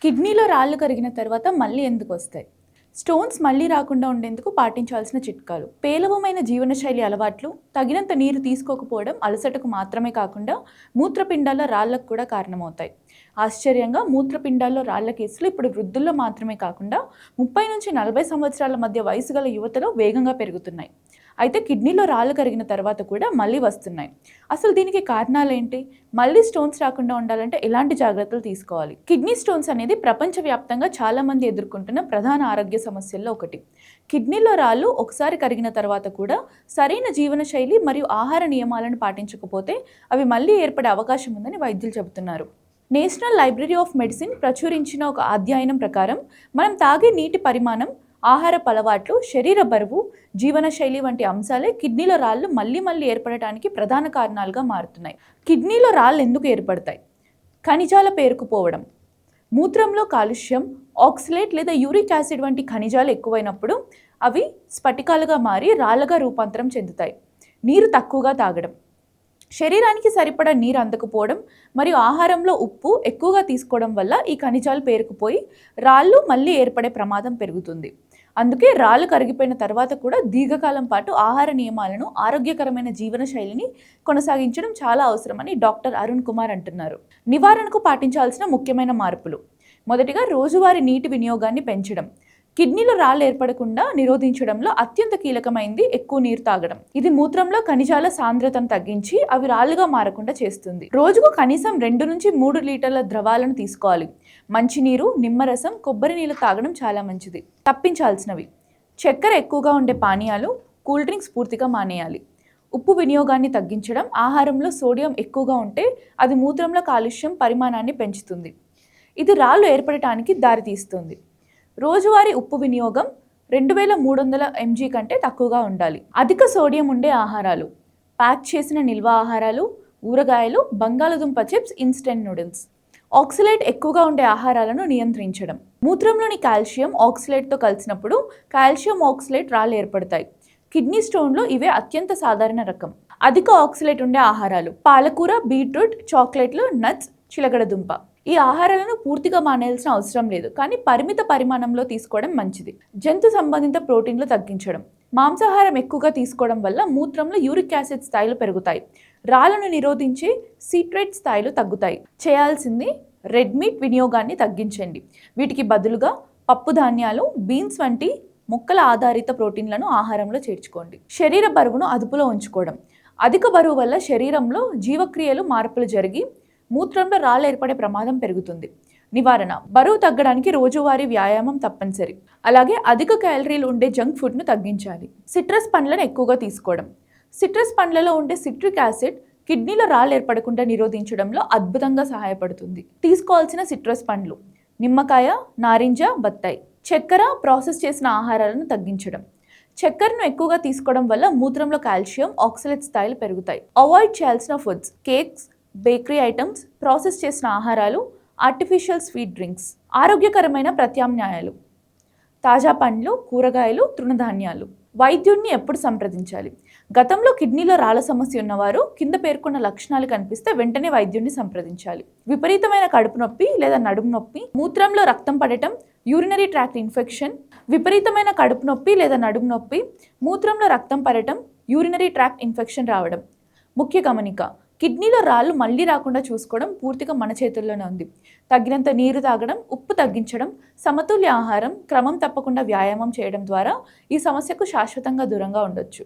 కిడ్నీలో రాళ్ళు కరిగిన తర్వాత మళ్ళీ ఎందుకు వస్తాయి? స్టోన్స్ మళ్ళీ రాకుండా ఉండేందుకు పాటించాల్సిన చిట్కాలు. పేలవమైన జీవనశైలి అలవాట్లు, తగినంత నీరు తీసుకోకపోవడం అలసటకు మాత్రమే కాకుండా మూత్రపిండాల రాళ్లకు కూడా కారణమవుతాయి. ఆశ్చర్యంగా మూత్రపిండాల్లో రాళ్ల కేసులు ఇప్పుడు వృద్ధుల్లో మాత్రమే కాకుండా 30 నుంచి 40 సంవత్సరాల మధ్య వయసు గల యువతలో వేగంగా పెరుగుతున్నాయి. అయితే కిడ్నీలో రాళ్ళు కరిగిన తర్వాత కూడా మళ్ళీ వస్తున్నాయి. అసలు దీనికి కారణాలేంటి? మళ్ళీ స్టోన్స్ రాకుండా ఉండాలంటే ఎలాంటి జాగ్రత్తలు తీసుకోవాలి? కిడ్నీ స్టోన్స్ అనేది ప్రపంచవ్యాప్తంగా చాలా మంది ఎదుర్కొంటున్న ప్రధాన ఆరోగ్య సమస్యల్లో ఒకటి. కిడ్నీలో రాళ్ళు ఒకసారి కరిగిన తర్వాత కూడా సరైన జీవనశైలి మరియు ఆహార నియమాలను పాటించకపోతే అవి మళ్ళీ ఏర్పడే అవకాశం ఉందని వైద్యులు చెబుతున్నారు. నేషనల్ లైబ్రరీ ఆఫ్ మెడిసిన్ ప్రచురించిన ఒక అధ్యయనం ప్రకారం మనం తాగే నీటి పరిమాణం, ఆహారపు అలవాట్లు, శరీర బరువు, జీవనశైలి వంటి అంశాలే కిడ్నీలో రాళ్ళు మళ్ళీ ఏర్పడటానికి ప్రధాన కారణాలుగా మారుతున్నాయి. కిడ్నీలో రాళ్ళు ఎందుకు ఏర్పడతాయి? ఖనిజాల పేరుకుపోవడం, మూత్రంలో కాలుష్యం, ఆక్సలేట్ లేదా యూరిక్ యాసిడ్ వంటి ఖనిజాలు ఎక్కువైనప్పుడు అవి స్ఫటికాలుగా మారి రాళ్ళగా రూపాంతరం చెందుతాయి. నీరు తక్కువగా తాగడం, శరీరానికి సరిపడా నీరు అందకపోవడం మరియు ఆహారంలో ఉప్పు ఎక్కువగా తీసుకోవడం వల్ల ఈ ఖనిజాలు పేరుకుపోయి రాళ్ళు మళ్ళీ ఏర్పడే ప్రమాదం పెరుగుతుంది. అందుకే రాళ్ళు కరిగిపోయిన తర్వాత కూడా దీర్ఘకాలం పాటు ఆహార నియమాలను, ఆరోగ్యకరమైన జీవన శైలిని కొనసాగించడం చాలా అవసరమని డాక్టర్ అరుణ్ కుమార్ అంటున్నారు. నివారణకు పాటించాల్సిన ముఖ్యమైన మార్పులు. మొదటిగా రోజువారీ నీటి వినియోగాన్ని పెంచడం. కిడ్నీలో రాళ్ళు ఏర్పడకుండా నిరోధించడంలో అత్యంత కీలకమైంది ఎక్కువ నీరు తాగడం. ఇది మూత్రంలో ఖనిజాల సాంద్రతను తగ్గించి అవి రాళ్ళుగా మారకుండా చేస్తుంది. రోజుకు కనీసం 2 నుంచి 3 లీటర్ల ద్రవాలను తీసుకోవాలి. మంచినీరు, నిమ్మరసం, కొబ్బరి నీళ్ళు తాగడం చాలా మంచిది. తప్పించాల్సినవి: చక్కెర ఎక్కువగా ఉండే పానీయాలు, కూల్ డ్రింక్స్ పూర్తిగా మానేయాలి. ఉప్పు వినియోగాన్ని తగ్గించడం. ఆహారంలో సోడియం ఎక్కువగా ఉంటే అది మూత్రంలో కాలుష్యం పరిమాణాన్ని పెంచుతుంది. ఇది రాళ్ళు ఏర్పడటానికి దారితీస్తుంది. రోజువారీ ఉప్పు వినియోగం 2300 mg కంటే తక్కువగా ఉండాలి. అధిక సోడియం ఉండే ఆహారాలు, ప్యాక్ చేసిన నిల్వ ఆహారాలు, ఊరగాయలు, బంగాళదుంప చిప్స్, ఇన్స్టెంట్ నూడిల్స్. ఆక్సలేట్ ఎక్కువగా ఉండే ఆహారాలను నియంత్రించడం. మూత్రంలోని కాల్షియం ఆక్సలేట్తో కలిసినప్పుడు కాల్షియం ఆక్సలేట్ రాళ్ళు ఏర్పడతాయి. కిడ్నీ స్టోన్లో ఇవే అత్యంత సాధారణ రకం. అధిక ఆక్సలేట్ ఉండే ఆహారాలు: పాలకూర, బీట్రూట్, చాక్లెట్లు, నట్స్, చిలకడదుంప. ఈ ఆహారాలను పూర్తిగా మానేయాల్సిన అవసరం లేదు, కానీ పరిమిత పరిమాణంలో తీసుకోవడం మంచిది. జంతు సంబంధిత ప్రోటీన్లు తగ్గించడం. మాంసాహారం ఎక్కువగా తీసుకోవడం వల్ల మూత్రంలో యూరిక్ యాసిడ్ స్థాయిలు పెరుగుతాయి. రాళ్లను నిరోధించే సిట్రేట్ స్థాయిలు తగ్గుతాయి. చేయాల్సింది రెడ్ మీట్ వినియోగాన్ని తగ్గించండి. వీటికి బదులుగా పప్పు ధాన్యాలు, బీన్స్ వంటి మొక్కల ఆధారిత ప్రోటీన్లను ఆహారంలో చేర్చుకోండి. శరీర బరువును అదుపులో ఉంచుకోవడం. అధిక బరువు వల్ల శరీరంలో జీవక్రియలు మార్పులు జరిగి మూత్రంలో రాళ్ళు ఏర్పడే ప్రమాదం పెరుగుతుంది. నివారణ: బరువు తగ్గడానికి రోజువారీ వ్యాయామం తప్పనిసరి. అలాగే అధిక క్యాలరీలు ఉండే జంక్ ఫుడ్ను తగ్గించాలి. సిట్రస్ పండ్లను ఎక్కువగా తీసుకోవడం. సిట్రస్ పండ్లలో ఉండే సిట్రిక్ యాసిడ్ కిడ్నీలో రాళ్ళు ఏర్పడకుండా నిరోధించడంలో అద్భుతంగా సహాయపడుతుంది. తీసుకోవాల్సిన సిట్రస్ పండ్లు: నిమ్మకాయ, నారింజ, బత్తాయి. చక్కెర, ప్రాసెస్ చేసిన ఆహారాలను తగ్గించడం. చక్కెరను ఎక్కువగా తీసుకోవడం వల్ల మూత్రంలో కాల్షియం, ఆక్సలేట్ స్థాయిలు పెరుగుతాయి. అవాయిడ్ చేయాల్సిన foods: cakes, bakery items, process చేసిన ఆహారాలు, ఆర్టిఫిషియల్ స్వీట్ డ్రింక్స్. ఆరోగ్యకరమైన ప్రత్యామ్నాయాలు: తాజా పండ్లు, కూరగాయలు, తృణధాన్యాలు. వైద్యుడిని ఎప్పుడు సంప్రదించాలి? గతంలో కిడ్నీలో రాళ్ళ సమస్య ఉన్నవారు కింద పేర్కొన్న లక్షణాలు కనిపిస్తే వెంటనే వైద్యుడిని సంప్రదించాలి. విపరీతమైన కడుపు నొప్పి లేదా నడుము నొప్పి, మూత్రంలో రక్తం పడటం, యూరినరీ ట్రాక్ట్ ఇన్ఫెక్షన్. విపరీతమైన కడుపు నొప్పి లేదా నడుము నొప్పి, మూత్రంలో రక్తం పడటం, యూరినరీ ట్రాక్ట్ ఇన్ఫెక్షన్ రావడం. ముఖ్య గమనిక: కిడ్నీలో రాళ్ళు మళ్ళీ రాకుండా చూసుకోవడం పూర్తిగా మన చేతుల్లోనే ఉంది. తగినంత నీరు తాగడం, ఉప్పు తగ్గించడం, సమతుల్య ఆహారం, క్రమం తప్పకుండా వ్యాయామం చేయడం ద్వారా ఈ సమస్యకు శాశ్వతంగా దూరంగా ఉండొచ్చు.